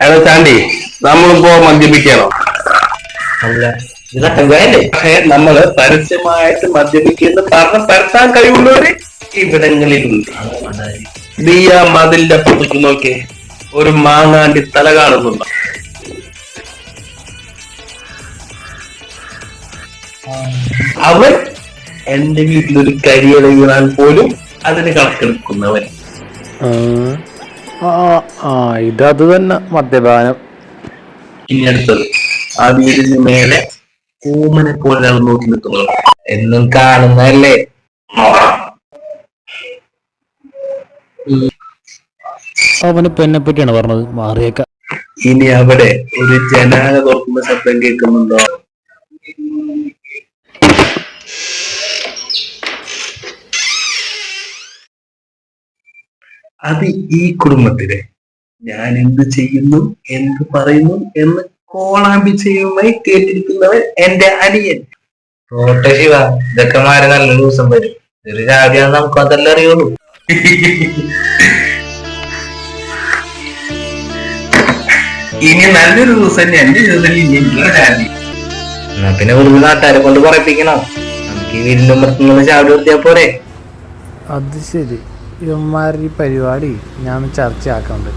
എടാ ചാണ്ടി, നമ്മളിപ്പോ മദ്യപിക്കണോ? അല്ല, ഇത് കട്ടൻ ചായല്ലേ? പക്ഷെ നമ്മള് പരസ്യമായിട്ട് മദ്യപിക്കുന്ന പറഞ്ഞ് പരത്താൻ കഴിവുള്ളവര് ഇവിടങ്ങളിലുണ്ട്. നീ ആ മതിലിന്റെ അപ്പുറത്തേക്ക് നോക്കിയേ, ഒരു മാങ്ങാണ്ടി തല കാണുന്നുണ്ടോ? അവൻ എന്റെ വീട്ടിലൊരു കരിയില വീണാൽ പോലും അതിന് കണക്കെടുക്കുന്നവൻ. ഇതത് തന്നെ മദ്യപാനം. ഇനി അടുത്തത്, ആ വീടിന് മേലെ ഓമനെ പോലെ നോക്കി നിൽക്കുന്നത് എന്നും കാണുന്നതല്ലേ? അവനിപ്പോ എന്നെ പറ്റിയാണ് പറഞ്ഞത്, മാറിയേക്ക. ഇനി അവിടെ ഒരു ജനാല തുറക്കുന്ന ശബ്ദം കേൾക്കുന്നുണ്ടോ? അത് ഈ കുടുംബത്തിലെ ഞാൻ എന്ത് ചെയ്യുന്നു, എന്ത് പറയുന്നു എന്ന് കോളാമ്പിച്ചയുമായി കേട്ടിരിക്കുന്നവൻ എന്റെ അനിയൻ. ഓട്ടെ ശിവ, ഇതൊക്കെ മാറി നല്ല ദിവസം വരും. ഒരു രാവിലെയാണ് നമുക്ക് അതെല്ലാം അറിയുള്ളൂ. ഇനി നല്ലൊരു ദിവസം എന്റെ ജീവിതത്തിൽ എന്നാ പിന്നെ വെറുതെ നാട്ടുകാരെ കൊണ്ട് പറയിപ്പിക്കണം. നമുക്ക് ഈ വീടിന്റെ ഉമ്മറത്തുനിന്ന് ചാടി നിർത്തിയാ പോരെ? അത് ശരി, ഇവന്മാരുടെ ഈ പരിപാടി ഞാൻ ചർച്ചയാക്കാണ്ട്.